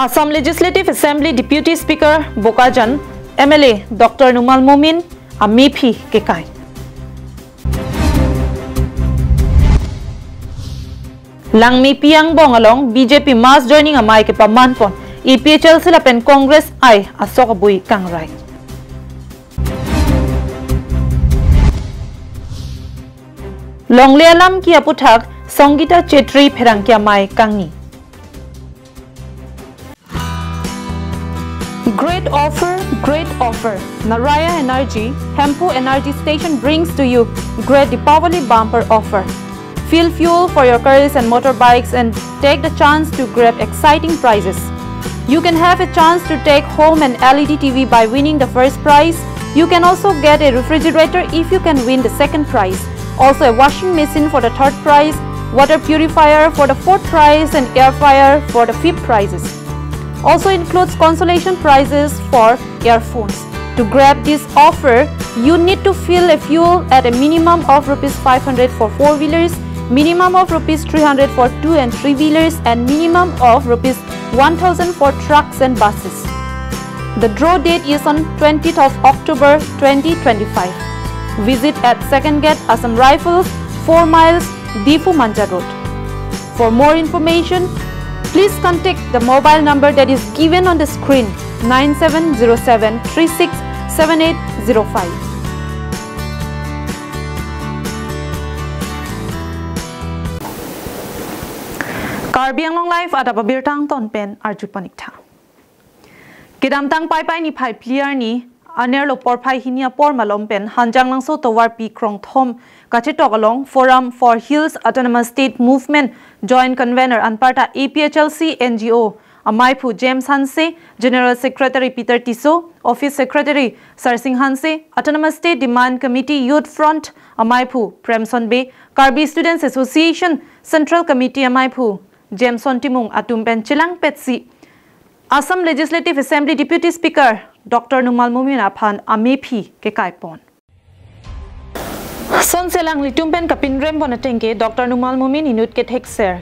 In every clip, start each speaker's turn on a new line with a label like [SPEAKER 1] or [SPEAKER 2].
[SPEAKER 1] Assam Legislative Assembly Deputy Speaker Bokajan, MLA Dr. Numal Momin, MEP Kekai. Lang MEP Anglong along BJP mass joining amai ke pamanpon, EPHL silapen Congress ay asokabui kangrai. Longlealam ki aputhak Songita Chetri Pherangkia mai kangi. Great offer. Naraya Energy, Hempu Energy Station brings to you great Deepavali bumper offer. Fill fuel for your cars and motorbikes and take the chance to grab exciting prizes. You can have a chance to take home an LED TV by winning the first prize. You can also get a refrigerator if you can win the second prize. Also a washing machine for the third prize, water purifier for the fourth prize and air fryer for the fifth prizes. Also includes consolation prizes for earphones. To grab this offer, you need to fill a fuel at a minimum of Rs 500 for 4-wheelers, minimum of Rs 300 for 2 and 3-wheelers and minimum of Rs 1000 for trucks and buses. The draw date is on 20th of October 2025. Visit at 2nd Gate Assam Rifles, 4 miles, Difu Manja Road. For more information, please contact the mobile number that is given on the screen 9707 367805. Karbi Anglong live at ababirtang tonpen arjupanikta. Kidamtang pai ni pai clear ni aner lo por pai hinia por malompen hanjang langso towar pi krong thom Kachitokalong Forum for Hills Autonomous State Movement Joint Convener Anparta EPHLC NGO Amaipu James Hanse, General Secretary Peter Tiso, Office Secretary Sarsing Hanse, Autonomous State Demand Committee Youth Front Amaipu Premson Bay, Karbi Students Association Central Committee Amaipu Jameson Timung Atumpen Chilang Petsi, Assam Legislative Assembly Deputy Speaker Dr. Numal Momin Aphan MEP Kekaipon. Son selang litumpen kapinrem bonatengke Dr. Numal Momin inut ke tek ser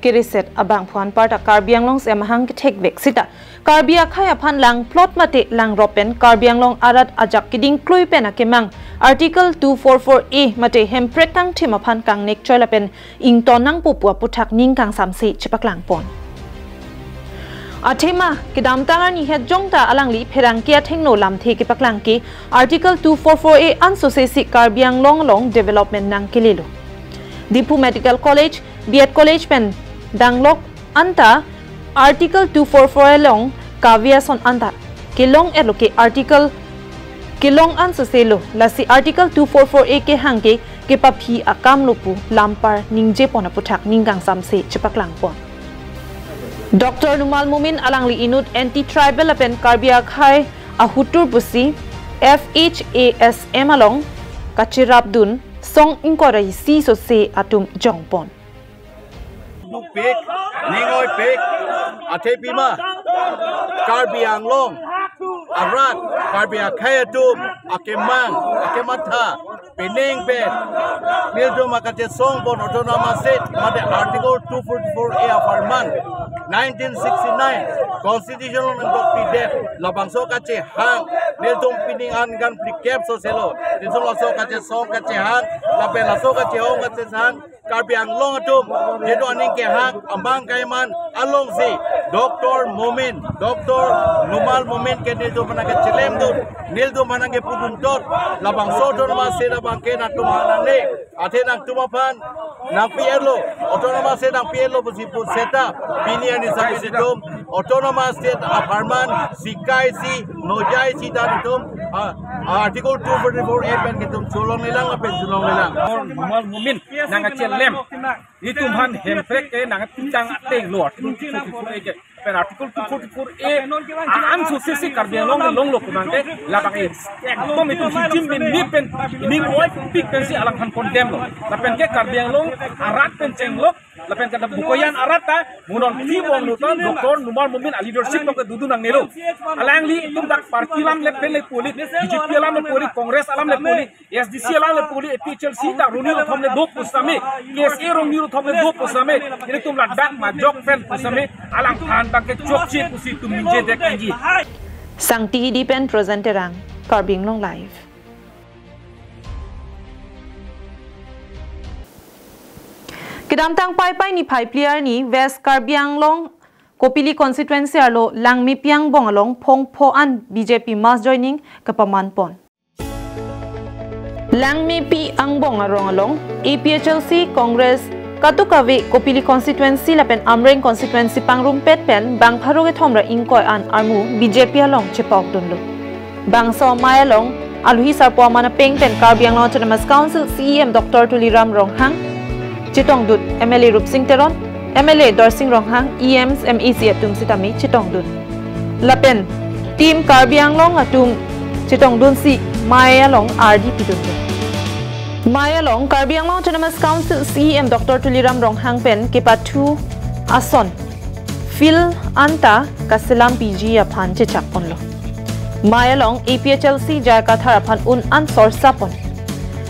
[SPEAKER 1] kiriset abang puan parta Karbi Anglong semahang ke tek beksita Karbi akhai aphan lang plot mate lang ropen Karbi Anglong arat ajak kiding klui pen akemang Article 244A mate hemprek tang tim aphan kang nek cholapen ing tonang pupua puthak ning kang samsi chipaklang pon. Athema kidamtangan ni het jongta alangli pherangkia thengno lamthe ki paklangki Article 244A ansosesi Karbi Anglong long development nang kelelo Dipu Medical College B.Ed College pen danglok anta Article 244 long kaviason anta kilong eloke Article kilong ansoselo lasi Article 244A ke hangke ke paphi akam lopu lampar ningje pona puthak ninggang samse chipaklang pon. Dr. Numal Momin alangli inut anti-tribal apen Karbi akhai ahutur busi FHASM along Kachirabdun song inkorai si so se atum jongpon.
[SPEAKER 2] Pik, Ningoy Pik, Atepima, Karbi Anglong, Arat, Karbi Akhayatum, Akemang, Akemata, Pening Bed, Mildo Makate Songbon Autonomous State, Article 244A of our month, 1969, Constitutional Doctrine Death, Labangso Kache Hang, Miltum Pining Angan Precap Soselo, Nizolo Kache Song Kache Hang, Lapela Sokache Hong Kache Hang, Karbi Anglong Atum, Jedo Aning Ke Hang, Ambang Kaiman, Along Si, Dr. Momin, Dr. Numal Momin ke Nildo Manake Chilem Dun, Nildo Manake Puduntot, Labangso Autonomous State Abangke Natumanane, Atenang Tumapan, Nang Pielo, Autonomous State Nang Pielo Pusipu Seta, Binian is Abitum, Autonomous State Aparman, Sikai Si, Nojai Si Danitum, Article 244A pen kitum sulong nilang pen sulong nilang.
[SPEAKER 3] Numal Momin nang lem itu man hemprek ke nang tindang ateng luar pen Article 244A an sosisi Karbi Anglong long lok mangke labang ekdom itu jim bin pen ning oi pik pen si alang han condemn lo la pen ke Karbi Anglong arat pen chenglok lapen kada bukoyan arata munon ki bom nutan doktor numar mumin leadership to ke dudu nang nelo alang li tum dak parti lam le pele poli BJP lam le poli congress alam le poli SDC alam le poli PHLC ta runi lo thomle do pusame KSA runi lo thomle do pusame ini tum la dak ma jok fen pusame alang khan ta ke chok che pusi tum ninje dek anji
[SPEAKER 1] Sangti Dipen presenterang Karbi Anglong live. Kedamtang pai ni pai player ni West Karbi Anglong Kopili constituency alo langmi piang bong along pong po an BJP mass joining kapaman pon. Langmi pi ang bong arong along APHLC Congress Katukawi Kopili constituency lapen Amreng constituency pangrumpet pen bang pharuge thomra ingkoy an armu BJP along chepok dunlo. Bang so mai along aluhi sarpo mana peng pen Karbi Anglong Autonomous Council CEM Dr. Tuliram Ronghang Chitong Dut MLA Rup Singh Teron MLA Dorsing Ronghang EMs MEC atum sitami Chitong Dut lapen team Karbi Anglong atum Chitong Dut si mai along RDP dunlo. Maya Long, Karbi Anglong Autonomous Council CEM Dr. Tuliram Ronghang pen kepatu ason Phil anta kasilam PG aphan chechak ponlo. Maya Long APHLC Jayakathar aphan an sorsa pon.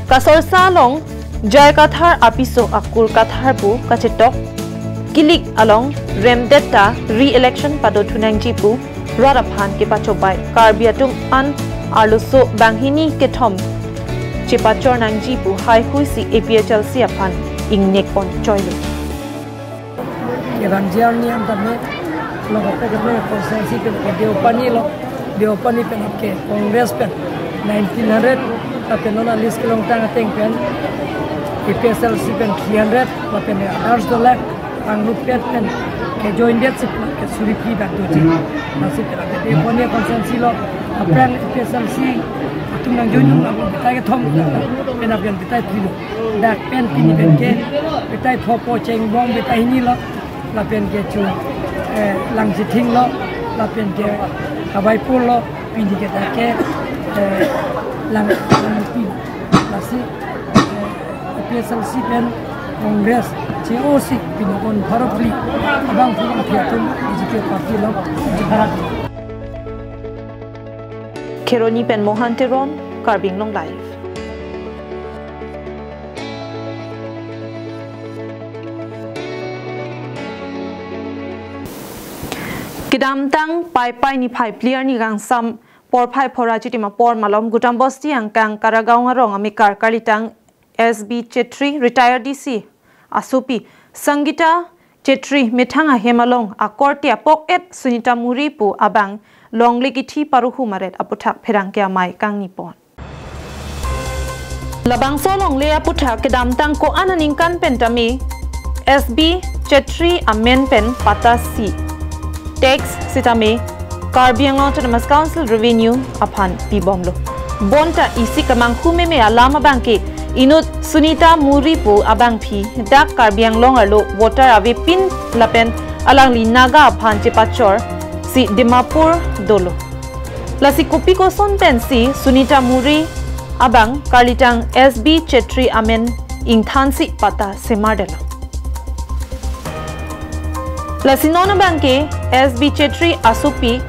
[SPEAKER 1] Kasorsa long Jayakathar apiso akur kathar pu kachetok kilik along remdetta re-election padothunang jipu radaphan kepachobai Karbi atum an arluso banghini kethom Chipachor nang jipu hai hui si APHLC aphan ingnek pon choilu.
[SPEAKER 4] Ranjian ni antara lo kata kena konsensi ke diopani pen ke Kongres pen 1900 tapi nona list kelong tang ateng pen APHLC pen 300 tapi ne others dollar panglupet pen ke join date ke suripi dak tu masih terada diopani konsensi lo apran APHLC tum nang join kita ke thom pen apian kita trilo dak pen pini pen ke kita thopo cheng bom kita ini lo lapian ke chu lang jithing lo lapian ke abai pul lo pini ke take lang pi lasi APHLC pen Congress COC pini kon parapli abang pun kiatum BJP parti lo jihad
[SPEAKER 1] Keroni pen Mohan Teron Karbi Anglong live. Kedamtang pai ni pai player ni gang sam por pai pora chitima por malom gutam bosti angkang karagaw ngarong amikar kalitang SB Chetri retired DC Asupi Sangita Chetri mithanga hemalong akortia poket Sunita Muripu abang longlegithi paruhu maret aputhak pherangkya mai kang nipon labang so longle aputhak kedamtang ko ananingkan pentami SB Chetri amen pen patasi tax sitame Karbi Anglong Autonomous Council revenue aphan pibomlo bonta isi kamang humeme alama bangke inut Sunita Muripu abang phi dak Karbi Anglong alo water ave pin lapen alang linaga aphan chepachor si Dimapur dolo lasi kopi ko son pensi Sunita Muri abang kalitang SB Chetri amen ingthansi pata semardela lasi nona bangke SB Chetri asupi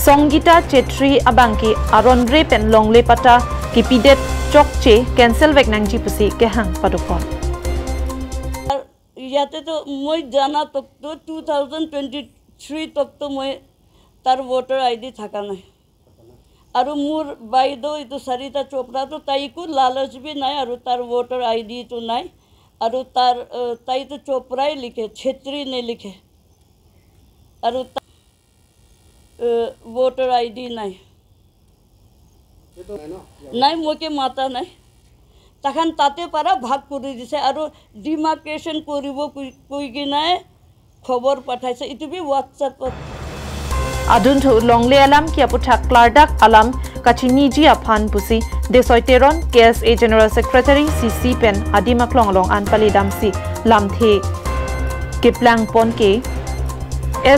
[SPEAKER 1] Songita Chetri abangke aronre pen longle pata kipidet chokche cancel vek nangji pusi ke hang padopon
[SPEAKER 5] yate to moi jana to 2023 tok to moi tar voter ID থাকা নাই আৰু মোৰ বাইদো ইটো সৰিতা চোপড়া তো তাইকো লালচ বি নাই আৰু তাৰ voter ID তো নাই আৰু তাৰ তাই তো চোপড়াই লিখে ছেত্ৰী নে লিখে আৰু voter ID নাই নাই মোকে মাতা নাই তখন তাতে পারা ভাগ কৰি দিছে আৰু ডিমার্কেশন কৰিব কই কি নাই খবৰ পাঠাইছে ইটো B WhatsApp
[SPEAKER 1] Aduntu longle alam ki aputhak klardak alam kachini ji aphan pusi desoiteron KSA General Secretary CC pen adima klonglong anpali damsi lamthe kiplang ponke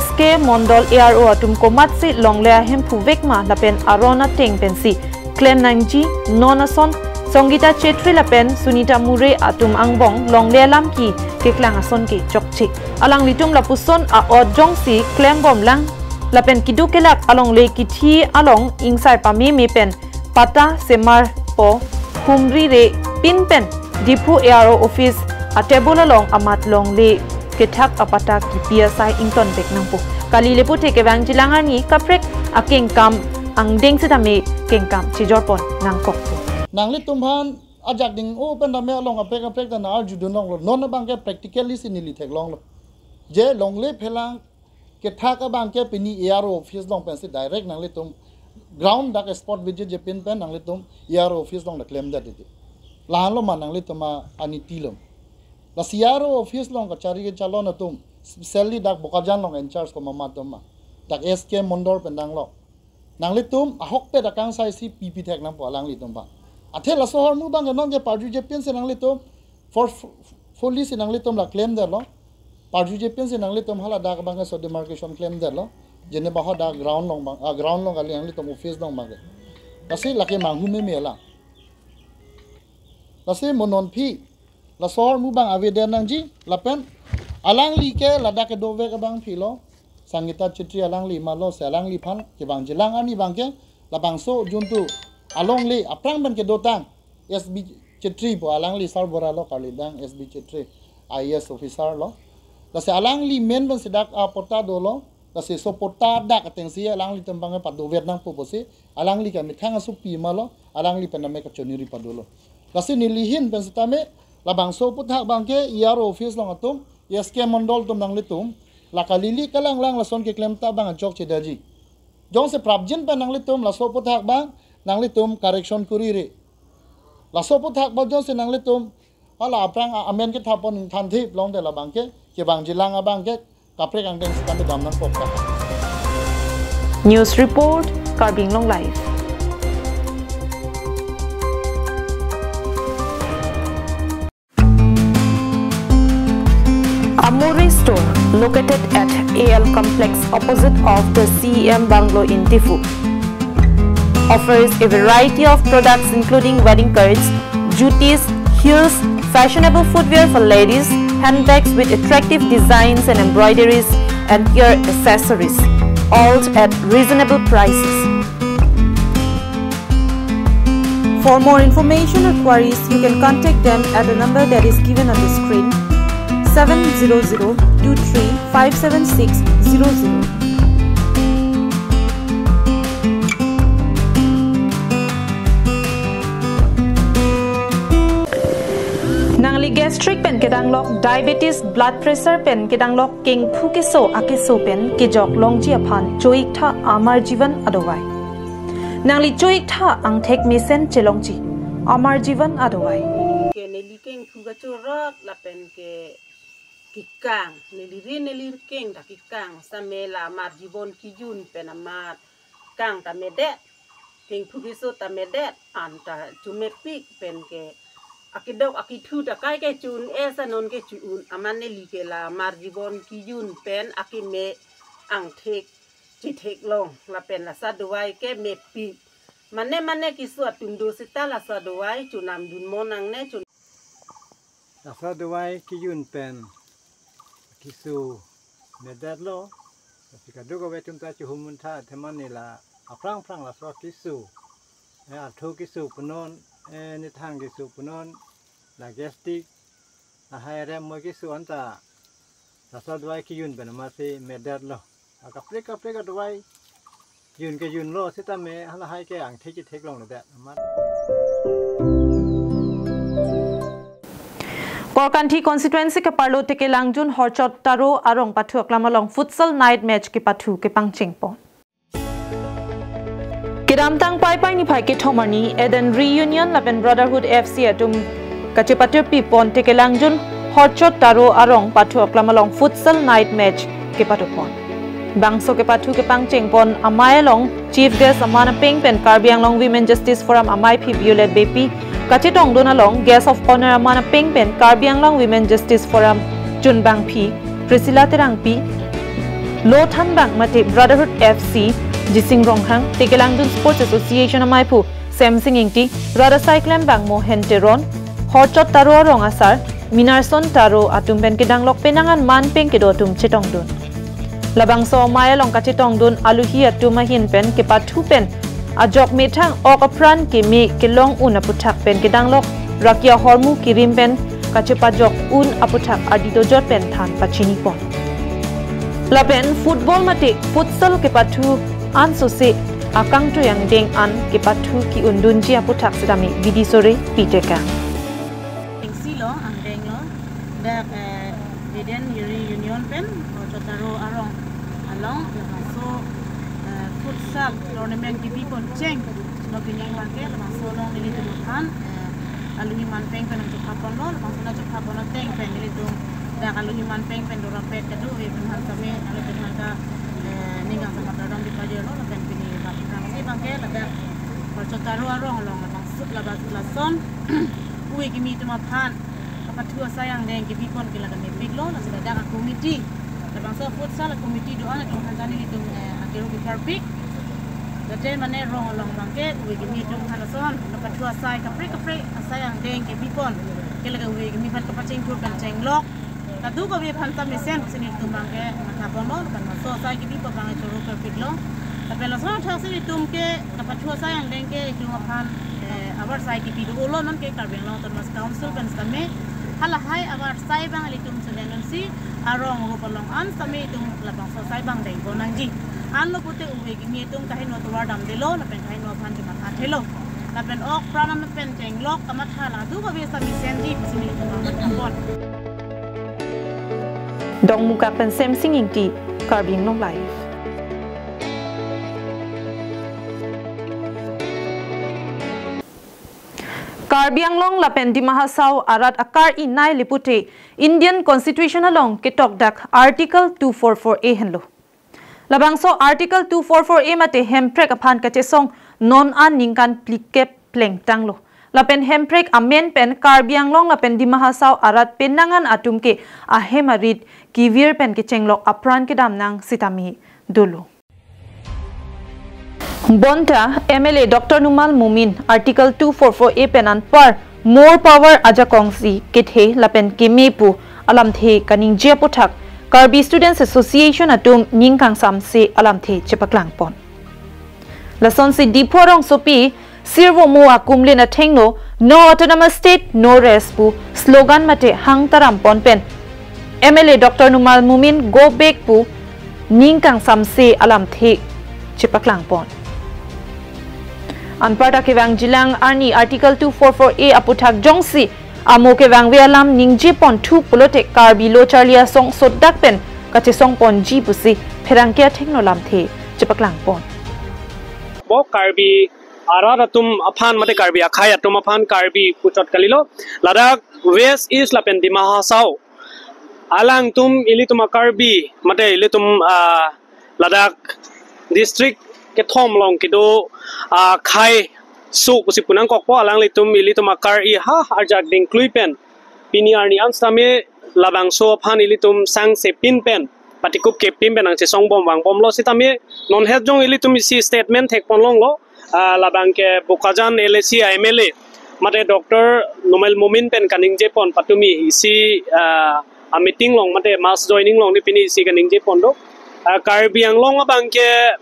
[SPEAKER 1] SK Mondol ARO atum komatsi longle ahem phuvekma lapen arona teng pensi claim nangji nonason Songgita Chetri lapen Sunita Mure atum angbong long le lam ki keklang ason ki chokchi. Alang litum lapuson a odjong si klembom lang lapen kidukelak along le kithi along ingsai pami mi pen pata semar po humri re pin pen dipu ARO office a table along amat long le kethak apata ki PSI ington bek nangpo kali lepu teke bang jilangan ni kaprek akeng kam ang ding sitame keng kam chijorpon nangkok
[SPEAKER 6] nangli tumhan ajak ding open da me along apek da na ju dunong lo non bang ke practically sinili thek long lo je long le phelang kethak bang ke pini ARO office long pen se direct nangli tum ground dak spot visit je pin pen nangli tum ARO office long da claim da de lan lo man nangli tuma ani tilom la CRO office long ka chari ke chalo na tum selli dak bokajan long in charge ko mama tum dak SK mondor pendang lo nangli tum ahok pe dakang sai si PP thek nang po lang li tum ba athe la sohor mu bang nong ke parju je pen se nangli tum for fully se nangli tum la claim der lo parju je pen se nangli tum hala dak bang so demarcation claim der lo jene ba ha da ground long bang ground long ali nangli tum office long bang kasi laki manghu me la kasi monon phi la sohor mu bang aveden nang ji lapen alang li ke lada ke dove ke bang philo sangita chitri alang li malo se alang li phan ke bang jilang ani bang ke la bang so juntu along li aprang ban ke dotang SB chitri bo alang li sar bora lo kali dang SB chitri IS officer lo la se alang li men ban sedak a porta do lo la se so porta dak ateng si alang li tembang pa do vietnam po se alang li ka mithang su pi malo alang li pename ka choniri pa do lo la se nilihin ban setame labang so puthak bangke ARO office long atum SK mondol tum nang litum la kalili kalang lang la son ke claim ta bang chok che daji jong se prabjin pa nang litum la so puthak bang nang litum correction kuri re la so puthak ba jong se nang litum ala aprang amen ke thapon than thi long de la bangke ke bang jilang abangke kapre kang deng stand dam nang pokta
[SPEAKER 1] News report Karbi Anglong live. Amore store located at AL complex opposite of the CEM bungalow in Tifu offers a variety of products including wedding cards, jutis, heels, fashionable footwear for ladies, handbags with attractive designs and embroideries, and ear accessories, all at reasonable prices. For more information or queries, you can contact them at the number that is given on the screen 700-23-57600. Nangli gastric pen kedanglok, diabetes, blood pressure pen kedanglok, king phukeso akeso pen kejok longji aphan choik tha amar jivan adowai. Nangli choik tha ang thek misen chelongji amar jivan adowai.
[SPEAKER 7] Ke neli king phugachurok lapen ke kikang nelirin king da kikang samela mar jibon kijun penamar kang tamedet king phugiso tamedet anta tumepik pen ke akidok akitu da kai ke chun esa non ke chun amane like la mar jibon kijun pen akime ang thek chithek long la pen la sadwai ke mepi mane kisu atumdo sita la sadwai chunam dun monang ne chun
[SPEAKER 8] la sadwai kijun pen kisu medat lo ketika dugo betum ta chu humun tha theman ni la aprang la so kisu athu kisu punon ni thang kisu punon la gestik la haire mo kisu anta sa dwai ki yun ben ma se medat lo kapre dwai yun ke yun lo sita me hala hai ke ang theki thek long da ma
[SPEAKER 1] Korkanthi constituency ke parlo teke langjun horchot taro arong pathu aklamalong futsal night match ke pathu ke pangchingpo Kiramtang pai ni phai ke thomani eden reunion laben brotherhood FC atum kachepatu pipon teke langjun horchot taro arong pathu aklamalong futsal night match ke pathu pon bangso ke pathu ke pangchingpon amai long chief guest amana ping pen Karbi Anglong Women Justice Forum amai phi violet bepi Kachitong Donalong, guest of honor Amana Pengpen, Karbi Anglong Women Justice Forum, Chun Bang P, Priscilla Terang P, Lo Than Bang Mate Brotherhood FC, Jising Ronghang, Tekelangjun Sports Association Amaipu, Samsing ingti rada cyclem bang mo henteron horchot taro rong asar minarson taro atum ben kedang lok penangan man peng kedo tum chitong dun. Labang so maya long kachitong dun aluhi atum mahin pen ke patu pen ajok metang ok apran ke me ke long un aputak pen kedang lok rakia hormu kirim pen kachepajok un aputak adido jot pen than pachini pon. Lapen football mate futsal ke patu an sose akang tu yang deng an ke patu ki undun ji aputak sedami bidi sore piteka.
[SPEAKER 7] Silo ang deng lo dak Eden Union pen chotaro arong along so futsal tournament di pon cheng no pinyang marke so long nili tuhan aluni man peng pen untuk hapon lo langsung na hapon teng pen nili tum dak aluni man peng pen do rapet kedu we pen kami ale pen ka ningang sama dadang di pajer lo pen pini bakang si bangke dak chotaro arong long langsung labas lason uwi kimi tuma phan kapatua sayang deng ki pon kila kami biglo la sudah ada komiti labang so futsal komiti doa na tuhan tani itu akiru ki Karbi date mane rong long bangke uwi kimi tum hanason kapatua say kapre sayang deng ki pon kila ka uwi kimi phan kapaching kur kan cheng lok tadu ko we phan tam sen sini tum bangke mata bono kan so say ki pon bang churu Karbi lo tapi la so tha sini tum ke kapatua sayang deng ke itu phan abar sai ki pidu ulo non ke Karbi Anglong Autonomous Council kan stame hala hai abar sai bang litum selenon si arong rupalong an stame tum labang so sai bang dei bonang ji an lo pute uwe gi mi tum kahin no tuwar dam delo la pen kahin no phan ki ma thelo la pen ok pranam pen teng lok kamat hala du ba be sami sendi sini tum ma bon
[SPEAKER 1] Dong muka pen Samsung ingti Karbi Anglong live. Karbi Anglong lapen di mahasau arat akar inai lipute Indian Constitution along ketok dak Article 244A henlo. Labang so Article 244A mate hemprek aphan kachesong non an ningkan plikep pleng tanglo. Lapen hemprek amen pen Karbi Anglong lapen di mahasau arat penangan atumke ahemarit kivir pen kechenglok apran ke damnang sitami dulu. Bonta MLA Dr. Numal Mumin Article 244A penan par more power aja kongsi kithe lapen kemepu alam the kaning je pothak Karbi Students Association atum ningkang samse alam the chepaklang pon lason si diporong sopi sirwo mo akumle na thengno no autonomous state no rest pu slogan mate hang taram pon pen MLA Dr. Numal Mumin go back pu ningkang samse alam the chepaklang pon Anparta kewang jilang arni Article 244A aputak jongsi amo kewang wealam ningje pon thu polotek Karbi lo charlia song sodak pen kache song pon ji busi pherangkia thengno lam the chepaklang pon
[SPEAKER 9] bo Karbi araratum aphan mate Karbi akhai atum aphan Karbi puchot kalilo ladak west east lapen di mahasau alang tum ilitum Karbi mate ilitum ladak district ke thom long kido khai su pusi punang kok po alang litum militum akar I ha arjak ding kluipen pini arni anstame labang so phan ilitum sang se pin pen patikup ke pin benang se song bom wang bom lo sitame non het jong ilitum si statement thek pon long lo labang ke bukajan LC MLA mate Dr. Numal Mumin pen kaning je pon patumi si a meeting long mate mass joining long ni pini si kaning je pon do Karbi Anglong abang ke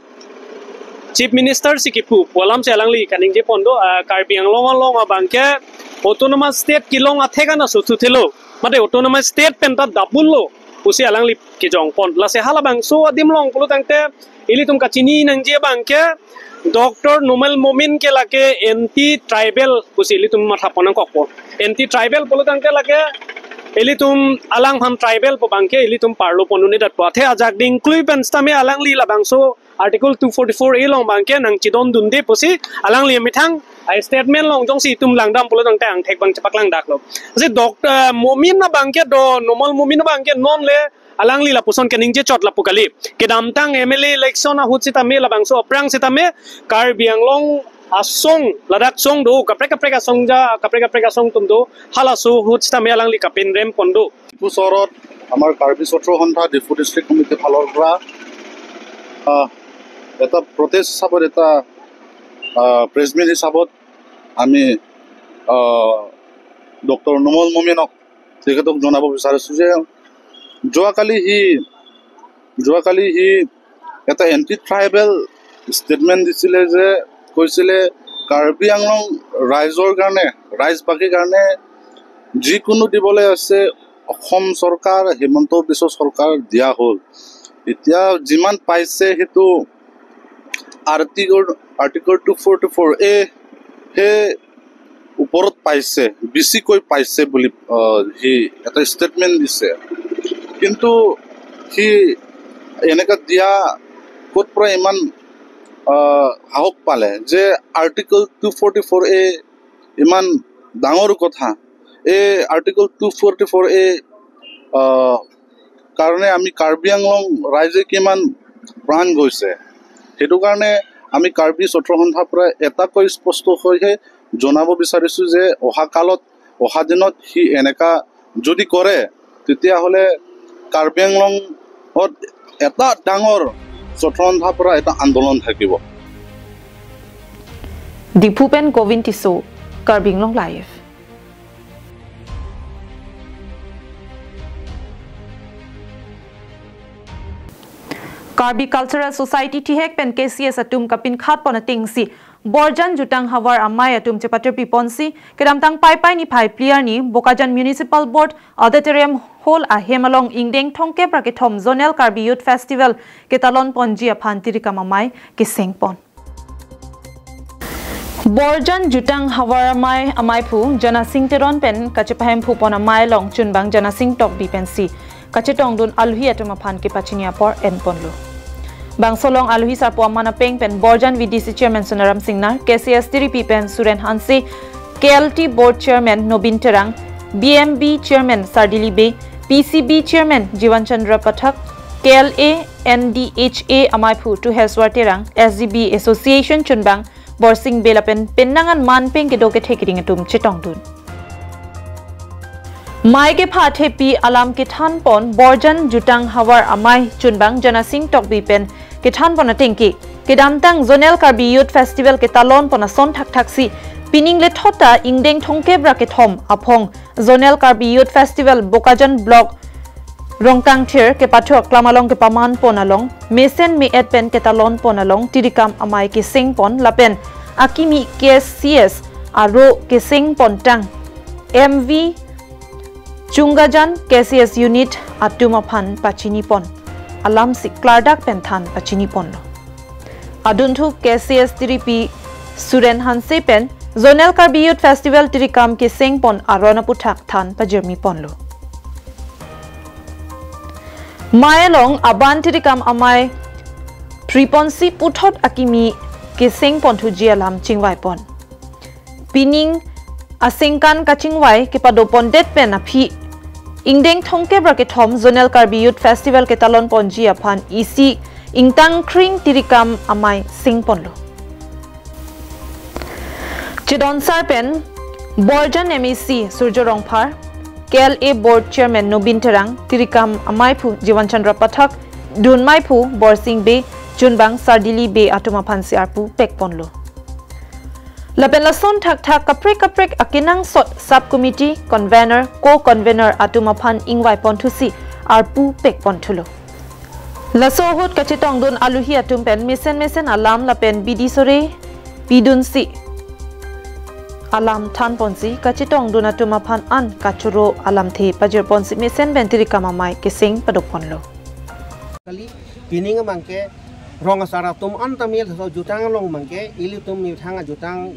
[SPEAKER 9] Chief Minister Sikipu Walam Selangli kaning je pondo Karbi Anglong abangke autonomous state kilong athega na suthelo mate autonomous state penta dabullo usi alangli ki jong pon la se hala bang so adim long pulo tangte ilitum kachini nang je bangke Dr. Numal Mumin ke lake anti tribal usi ilitum matha ponang kokpo anti tribal pulo tangte lake ilitum alang ham tribal po bangke ilitum parlo ponune dat pathe ajak ding kluipen stame alangli la bangso Article 244A long bangke nang chidon dunde posi alang li mithang statement long jong si tum langdam pulo tang tang thek bang chapaklang dak lo je Dr. Mumin na bangke do Numal Mumin na bangke non le alang li la puson kening je chot la pukali ke damtang MLA election na hut sita me la bangso aprang sita me Karbi Anglong asong ladak song do kapreka song ja kapreka song tum do hala so hut sita me alang li kapin rem pondo
[SPEAKER 6] pusorot amar Karbi Sotro honta Difu district committee phalor ra এটা protest হিসাবত এটা press meet হিসাবত
[SPEAKER 10] আমি ডক্টৰ নোমল মমিনক তেখেতক জনাব বিচাৰিছোঁ যে যোৱাকালি সি এটা এণ্টি ট্ৰাইবেল ষ্টেটমেণ্ট দিছিলে যে কৈছিলে কাৰ্বি আংলং ৰাইজবাসীৰ কাৰণে যিকোনো দিবলৈ আছে অসম চৰকাৰ হিমন্ত বিশ্ব চৰকাৰ দিয়া হ'ল এতিয়া যিমান পাইছে সেইটো আৰ্টিকল 244A সেই ওপৰত পাইছে বেছিকৈ পাইছে বুলি সি এটা ষ্টেটমেণ্ট দিছে কিন্তু সি এনেকৈ দিয়া ক'ত পৰা ইমান সাহস পালে যে আৰ্টিকল 244A ইমান ডাঙৰ কথা এই আৰ্টিকল 244A কাৰণে আমি কাৰ্বি আংলং ৰাইজে কিমান প্ৰাণ গৈছে সেইটো কাৰণে আমি কাৰ্বি ছাত্ৰ সন্থাৰ পৰা এটাকৈ স্পষ্টকৈহে জনাব বিচাৰিছোঁ যে অহা দিনত সি এনেকা যদি কৰে তেতিয়াহ'লে কাৰ্বি আংলঙত এটা ডাঙৰ ছাত্ৰ সন্থাৰ পৰা এটা আন্দোলন থাকিব
[SPEAKER 1] Dipupen Govind Tiso, Karbi Anglong Live. Karbi Cultural Society Tihek Pen KCS Atum Kapin Khat Ponating Si Borjan Jutang Hawar Amai Atum Chepater Piponsi Kedamtang Pai Ni Pai Pliar Ni Bokajan Municipal Board Auditorium Hall a Hemalong Ingdeng Tongke Praketom Zonal Karbi Youth Festival Ketalon Ponji Apantiri Kamamai Kisengpon Borjan Jutang Hawaramai Amaipu Jana Sing Teron Pen Kachepahem Pupon Amai Long Chunbang Jana Sing Tok Bipensi Kachetong Dun Alhi Atumapan Kipachinia Por En Ponlo Bangsolong Alhi Sarpo Amana Peng Pen Borjan VDC Chairman Sunaram Singnar KCS TRP Pen Suren Hansi KLT Board Chairman Nobin Terang BMB Chairman Sardili Bey PCB Chairman Jivan Chandra Pathak KLA NDHA Amaipu to Heswar Terang SGB Association Chunbang Borsing Belapen Penangan Manpeng Kedoke Taking Atum Chitongdun Maike Pate Pi Alam Kitan Pon Borjan Jutang Hawar Amai Chunbang Jana Sing Tok Bipen Kitan Ponatinki Kedamtang Zonal Karbi Youth Festival Ketalon Ponason Thak Taksi Pining Lethota Ingdeng Thongke Braketom Apong Zonal Karbi Youth Festival Bokajan Block Rongkang Tier Kepacho Klamalong Kepaman Ponalong Mesen Me Edpen Ketalon Ponalong Tirikam Amai Kising Pon Lapen Akimi KCS Aro Kising Pontang MV Chungajan KCS Unit Atumapan Pachini Pon Alam Siklardak Penthan Pachini Pon Aduntu KCS TRP Suren Hanse Pen Zonal Karbi Youth Festival Tirikam Kising Pon Arona Puthak Than Pajermi Ponlo Mayalong Abantirikam Amai Triponsi Puthot Akimi Kising Pon Thuji Alam Chingwai Pon Pining Asingkan Kachingwai Kipadopon Det Pen Aphi Ingdeng Thongke Braketom Zonal Karbi Youth Festival Ketalon Ponji Apan Isi Ingtang Kring Tirikam Amai Sing Ponlo Chidon Sarpen Borjan MEC Surjo Rongphar KLA Board Chairman Nobin Terang Tirikam Amaipu Jivan Chandra Pathak Dunmaipu Borsing Bey Chunbang Sardili Bey Atumapan Siarpu Pekponlo Lapen Lason Thak Kaprek Akinang Sot Subcommittee Convener Co-Convener Atumapan Ingwai Pontusi Arpu Pekpontulo Lasohut Kachitong Dun Aluhi Atumpen Mesen Alam Lapen Bidisore Bidunsi Alam Tan Ponsi Kachitong Dun Atumapan An Kachuro Alam The Pajir Ponsi Mesen Bentiri Kamamai Kising Padoponlo
[SPEAKER 11] Kali Pining Mangke Rong Sara Tum Antamil so Jutang Long Mangke Ilitum Mutanga Jutang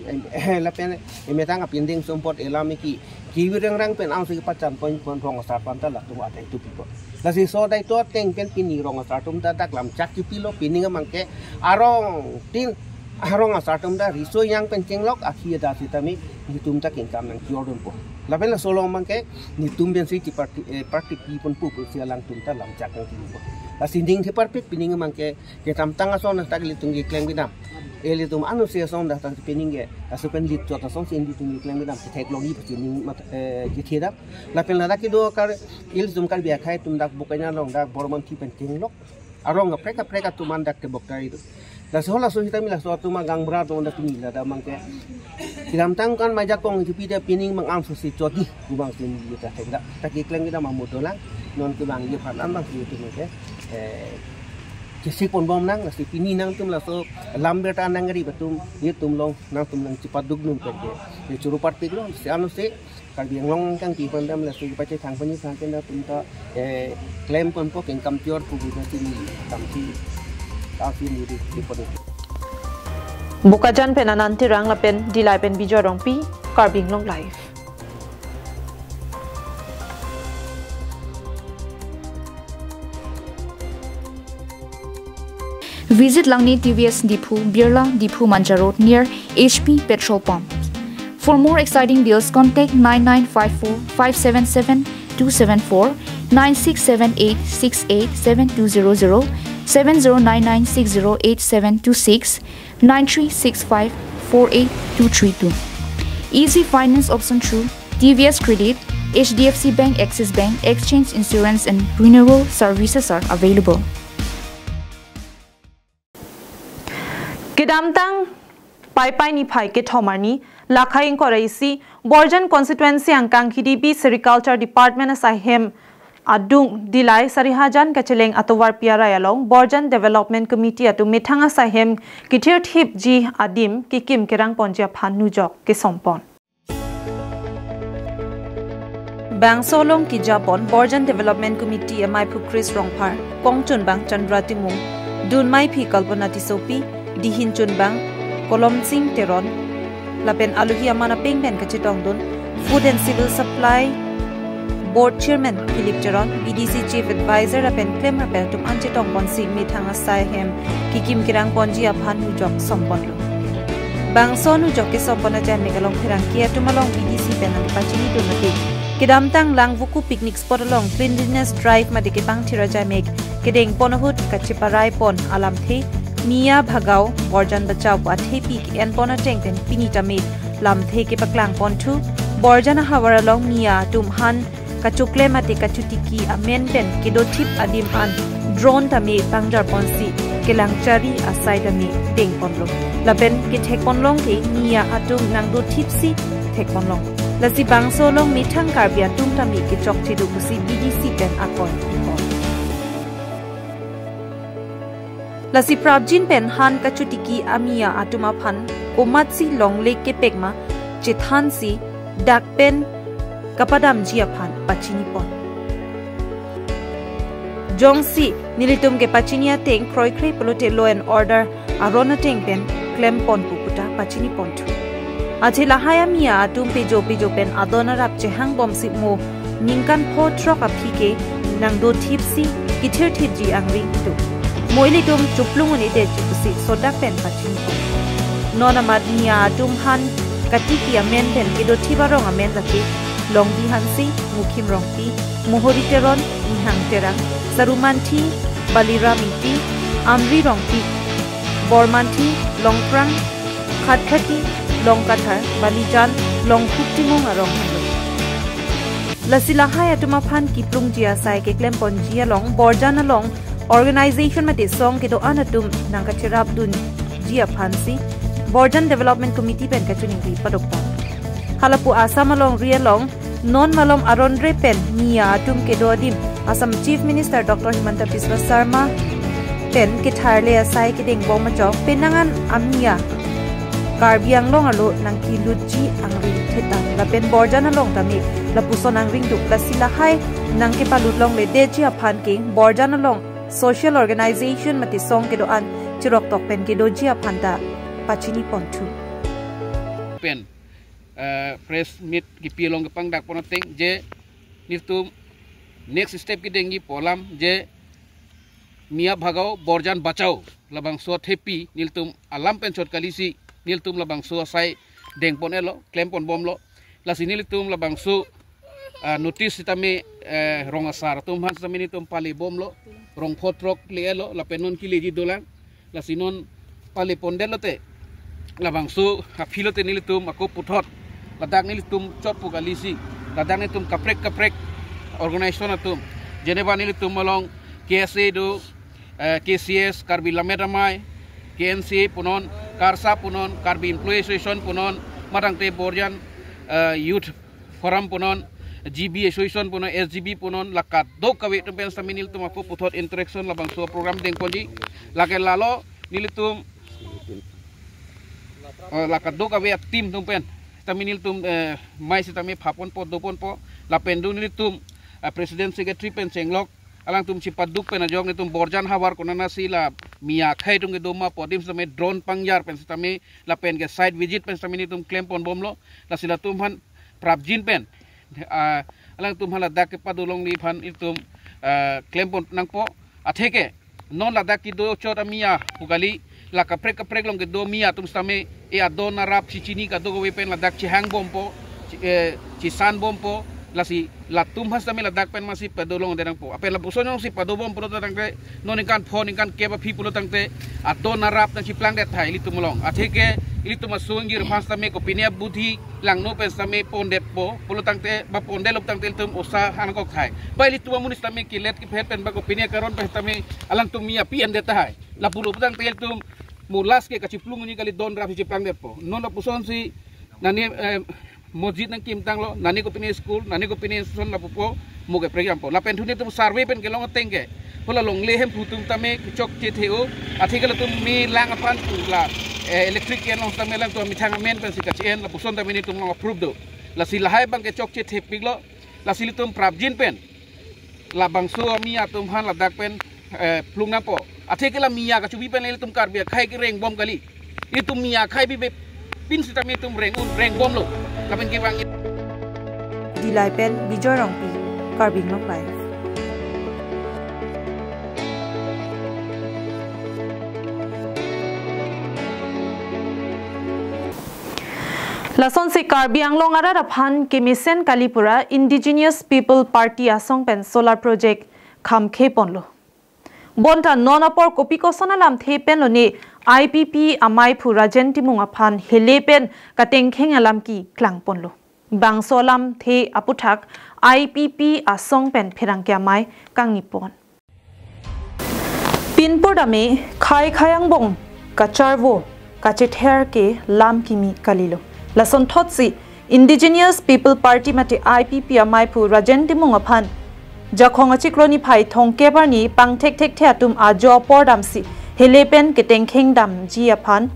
[SPEAKER 11] Lapen Emetanga Pinding Sumport Elamiki Kiwirang Rang Pen Ansi Pachan Point Rong Sar Pantala to what 2 people. Lasi so they thought Teng Pen Pini Rong Sartum Daklam Chaki Pilo Pining Mangke Arong Tin Arong Sartum da Riso Yang Penching Lock Akia Dasitami Nitum Taking Kam and Jordan Po. Lavella Solo Manke Nitumbian City Party People Pupu Sialang Tumta Lam Chakan Kibo. La sinding hiparpit pining mangke ketam tanga son ta litungi kleng bidam elitum anusia son da ta pininge asupen lit tota son sin litungi kleng bidam teknologi pining mat githida la pen la ki do kar il zum kar bia khai tum dak bukanya long dak bormon ti pen king lok arong preka tuman dak te boktai la so kita mi la so tu magang berat on da pini la da mangke kiram tang kan majak kong itu pida pining mangam susi coti kubang sini kita hendak tak iklan kita mamu dolang non kubang dia phalan bang itu mangke Kisik pon bom nang nasi pini nang tum la so lam beta nang ngari batum ye tum long nang tum nang cipat dug num kerje ye curu parti gro si anu se Karbi Anglong kang ti pandam la so pace thang pani sang kenda tum ta claim kon po keng kam pior pu na ti kam ti ta fi ni di pode
[SPEAKER 1] Bukajan penananti rang la pen dilai pen bijo rong pi Karbi Anglong live.
[SPEAKER 12] Visit Langni TVS Dipu, Birla, Dipu Manja Road near HP Petrol Pump. For more exciting deals, contact 9954-577-274, 9678-687200, 7099608726, 9365-48232. Easy finance option through TVS Credit, HDFC Bank, Axis Bank, Exchange Insurance and Renewal services are available.
[SPEAKER 1] Kidamtang pai ni pai ke thomarni lakhaing koraisi Borjan constituency angkang KDB Agriculture Department asahem adung dilai sarihajan kacheleng atowar piara yalong Borjan Development Committee atu mithanga sahem kithir thip ji adim kikim kerang ponjia phanu jok ke sompon Bang solong ki japon Borjan Development Committee amai phu Chris Rongphar Kongchun bang Chandra Timung dun mai phi kalpana tisopi dihin chunbang kolom sing teron lapen aluhi amana pengpen kachitong dun Food and Civil Supply Board Chairman Philip Teron BDC Chief Advisor lapen claim rapel tum anchitong ponsi mithanga saihem kikim kirang ponji aphan hu jok sompon lo bang sonu jok ke sompona jan megalong khirang kia tumalong BDC pen pachini tunati kidamtang langvuku picnic spot along cleanliness drive madike pang thiraja meg kedeng ponahut kachiparai pon alam the Mia Bhagao, Borjan Bachao, Athepi, and Ponateng, and Pinita Mid, Lam Theke Paklang Pontu, Borjana Hawara Long Mia, Tumhan, Kachukle Mate Kachutiki, Amenden, Kido Tip Adim An, Drone Tame, Bangjar Ponsi, Kelang Chari, Aside Me, Deng Ponlong. Laben, Kitek Ponlong, Mia Atum Nangdo Tipsi, Tek Ponlong. Lasi Bangso Long, Mitang Karbi Atum Tami, Kichok Tidu, BDC, and Akon. Lasi Prabjin pen han kachutiki amia atuma phan komatsi long lake ke pekma chithansi dak pen kapadam jia phan pachini pon jongsi nilitum ke pachinia teng kroi krei polote law and order arona teng pen claim pon puputa pachini pon thu achila hayamia atum pejo pen adona rap che hang bom si mo ningkan pho trok aphike nangdo thipsi kithir thipji angri tu Moili dum chuplung ni de chusi soda pen pachin ko nona madnia dum han katiki amen pen kido thibarong amen laki longdi hansi mukhim rongti mohori teron hang terang sarumanthi baliramiti amri rongti bormanthi longprang khatkhati longkathar balijan longkhuktimong arong lasila haya tuma phan kiplung jia sai ke klem pon jia long borjana long Organization mate song ke do anatum nangka chirap dun jia phansi Borjan Development Committee pen kachuni ri padokpa halapu asam along rialong non malom arondre pen mia atum ke do adim Assam Chief Minister Dr. Himanta Biswa Sarma pen ke tharle asai ke deng bom chok penangan amia Karbi Anglong alo nangki luji angri theta la pen Borjan along tami la puson angring duk la sila hai nangke palutlong le de jia phan ke Borjan along Social Organization mati song ke doan chirok tok pen ke dojia phanta pachini pontu
[SPEAKER 13] pen press meet ki pilong ke pangdak ponateng je nitu next step ki dengi polam je Mia Bhagao Borjan Bachao labang so happy niltum alam pen chot kalisi niltum labang so sai deng ponelo claim pon bomlo lasi niltum labang so notice tame rongasar tum han samini tum pali bomlo rong photrok leelo la penon ki leji dolang la sinon pali pondelote la bangsu hafilote nilitum ako puthot la dak nilitum chot pugalisi la dak nilitum kaprek organization atum jeneba nilitum malong KSA do KCS Karbi Lameramai KNC punon, Karsa punon, Karbi Employee Association punon, Matangte Borjan Youth Forum punon, GB Association punon, SGB punon, lakat do kawi tumpen staminil tum aku putot interaction labang so program deng ponji, lakat lalo nilitum lakat do kawi tim tumpen staminil tum mai sitami phapon po dopon po lapendu nilitum Presiden Secretary pen senglok alang tum sipaduk pen ajong nitum Borjan Hawar konana sila Mia khai tum ke doma podim same drone pangjar pen sitami lapen ke site visit pen sitami nitum claim pon bomlo la sila tum han prabjin pen alang tum hala dak padulong ni phan itum claim pon nang po atheke non la dak ki do chota Mia pugali la kaprek long ke do Mia tum sitami e adona rap chichini ka do go pen la dak chi hang bom po chi san bom po lasi latum has tami ladak pen masih padolong derang po apel lapuson yung si padobom pro tangte non ikan phone ikan keba people tangte ato narap nang si plang det thai litu molong atheke litu masung gir pas tami kopinia budhi lang no pen tami pondet po pulo tangte ba pondelop tangte tum usa han ko khai bai litu munis tami kilet ki phet pen ba kopinia karon pen tami alang tum mia pien det thai lapulo tangte tum mulas ke kaciplung ni kali don rap si plang det po non lapuson si nani Masjid nang kim tang lo nani ko pini school nani ko pini son la popo mo ke program po la pen thuni tum survey pen ke long tengke pola long lehem putum tame chok che theu athikala tum mi lang apan tu la electric ken long tame lang tu mi thang men pen sika chen la puson tame ni tum long approve do la silahai bang ke chok che thepik lo la silitum prabjin pen la bangso mi atum han la dak pen plung na po athikala miya ka chubi pen le tum kar bia khai ke reng bom kali itu miya khai bi pin sitame tum reng bom lo kapan kibang
[SPEAKER 1] di Laipen Bijoy Rongpi Karbi Anglong Live. Lason si Karbi Anglong ara raphan Kemisen Kalipura Indigenous People Party asong pen solar project kham khe ponlo. Bonta nonapor kopiko sonalam thepen lo ni IPP amai phura jentimung aphan helepen kateng kheng alam ki klang ponlo. Bangsolam the aputhak IPP asong pen phirangkya mai kangnipon. Pinpodame khai khayang bong kacharvo kachether ke lam kimi kalilo. Lason thotsi Indigenous People Party mate IPP amai phura jentimung aphan Jakhong chikroni phai thongkebar ni pangthek thek the atum ajo pordamsi helepen keteng kingdom ji aphan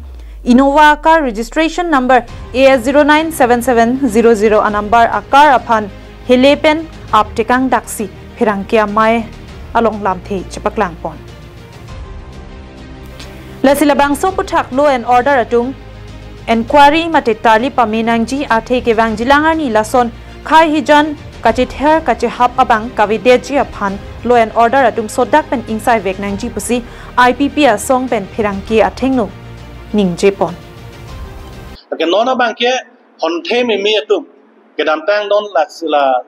[SPEAKER 1] Innova car registration number AS097700 a number akar aphan helepen aptekang daksi phirangkia mai along lamthe chapaklang pon lasila bangso puthak law and order atum inquiry mate tali paminangji athe ke wangjilangar ni lason khai hijan kachither kachihap abang kavideji aphan law and order atum sodak pen insai vek nangji pusi IPP asong pen phirangki athengno ningje pon
[SPEAKER 14] ke nona bangke honthe mi atum kedam tang don la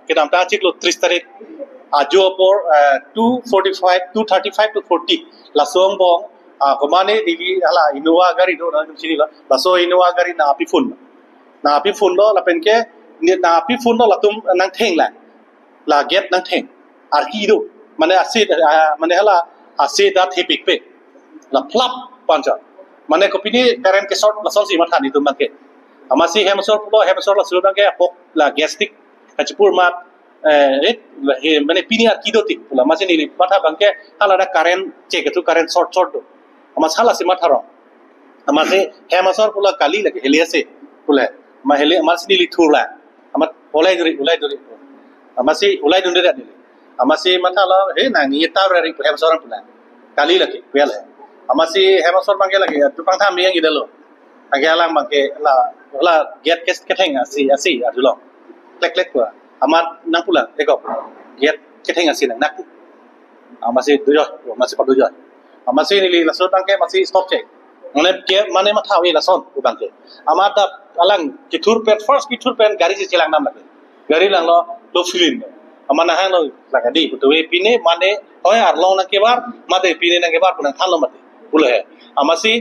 [SPEAKER 14] kedam ta chiklo 30 tarik ajo por 235 to 40 la song bong komane dili ala Innova gari do na sini la so Innova gari na api fun lo la penke ni na api fun lo la tum nang theng la get nang theng arki do mane asid mane hala asid da thepik pe la plap panja mane kopini current ke short la sol si mathani tum bangke amasi hemsor la sulu bangke pok la gastric kachpur ma mane pini arki do tik la masi ni patha bangke hala da current check tu current short do amas hala si matharo amase hemsor pula kali lage heliase pula ma heli amas ni lithula amat ulai duri amasi ulai duri da amasi mathala he na ni tawrari hemsor pula kali lage well amasi hemsor bangke lage tu pang tham yang idalo agelang bangke la get keteng asi adulo klek kwa amat nang pula ekop get keteng asi nang nak amasi dujo masih padujo amasi ni lason bangke masih stop check mane mathawi lason bangke amata alang kitur pen first kitur pen gari si chilang nam lagi gari lang lo filin amana hang lo lagadi betul pine mane hoy arlong na kebar mate pine na kebar punang thalo mate pula he amasi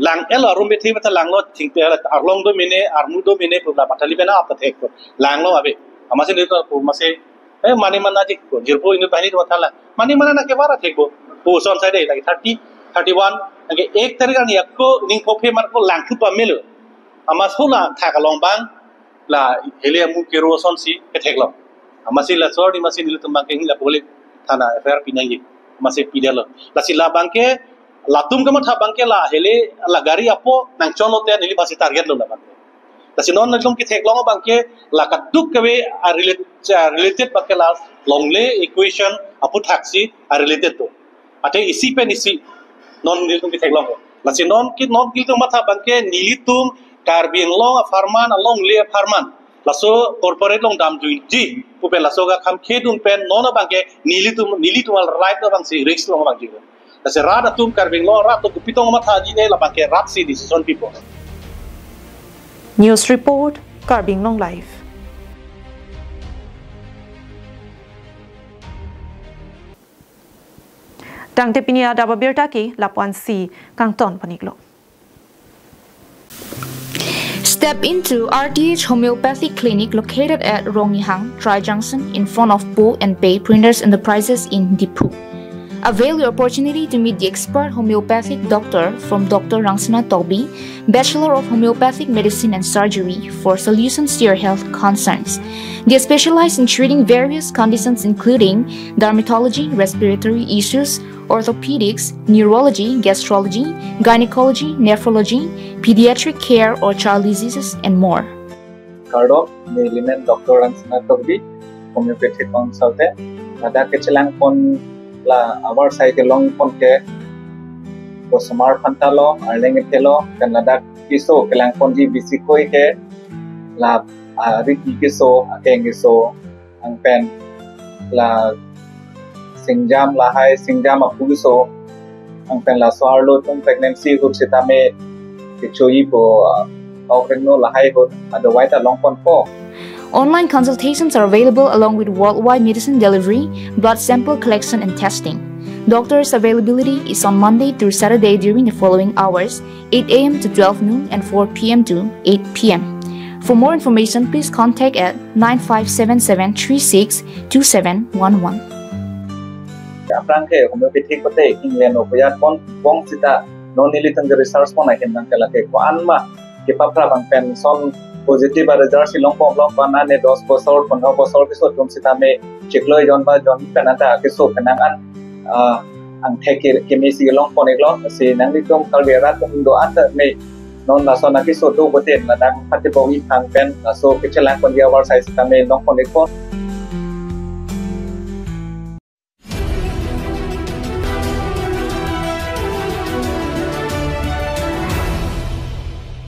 [SPEAKER 14] lang elo rumbe thi mata lang lo thingpe arlong do mine armu do mine pula patali bena apta thek lang lo abe amasi ni to mase mane mana ji ko jirpo inu bahini to thala mane mana na kebar thekbo po son side lagi 30 31 angke 1 tarik ani ko ning pophe mar ko lang thupa melo ama sola tha ka long bang la helium keroson si ke theklo ama si la sor di masin ilu tumbang ke la boleh thana affair pinai ama se pidalo la si la bangke latum kama tha bangke la hele la gari apo nang chono te nili basi target lo la bangke la si non nagum ki theklong bangke la kaduk ke related bangke la longle equation apu thaksi are related to ate isi pen isi non nilitum ki theklong la si non ki tum matha bangke nilitum Karbi Anglong farman along le farman laso corporate long dam ji pupe laso ga kham khedun pen nona bangke nilitum al right bang si risk long bang ji lase rada tum Karbi Anglong rat to pitong matha ji ne la bangke rat si decision people.
[SPEAKER 1] News report, Karbi Anglong Live. Dang tepinia daba birtaki lapuan si kangton paniklo.
[SPEAKER 12] Step into RTH Homeopathic Clinic located at Rongyhang, Tri Junction, in front of Bo and Pay Printers Enterprises in Dipu. Avail your opportunity to meet the expert homeopathic doctor from Dr. Rangsana Tobi, Bachelor of Homeopathic Medicine and Surgery, for solutions to your health concerns. They specialize in treating various conditions including dermatology, respiratory issues, orthopedics, neurology, gastrology, gynecology, nephrology, pediatric care or child diseases, and more.
[SPEAKER 15] Kardo, Miliman Dr. Rangsana Tobi, homeopathic consultant. Ada kecelang pon la our site long pon ke ko smart pantalo arleng telo kan ada kiso kelang pon di bisikoi ke la riki kiso akeng kiso ang pen la singjam la hai singjam apuso ang pen la soarlo tum pregnancy group sitame kichoi po okrenno la hai ho otherwise ta long pon po.
[SPEAKER 12] Online consultations are available along with worldwide medicine delivery, blood sample collection and testing. Doctor's availability is on Monday through Saturday during the following hours, 8 a.m. to 12 noon and 4 p.m. to 8 p.m. For more information, please contact at 9577362711.
[SPEAKER 15] Aprang ke homeopathic kote England opayat pon bong sita non nilitang research pon akin nang kalake ko anma ke papra bang pen son positive result silong pom long pana ne 10 bosor 15 bosor kisot tum sitame chekloi jon ba jon penata kisot kenangan ang theke kemisi long pon eklo si nang litum kalbera tum do at me non la sona kisot do boten la dang patibo wi khang pen so kichelang kon dia war sai sitame long pon eklo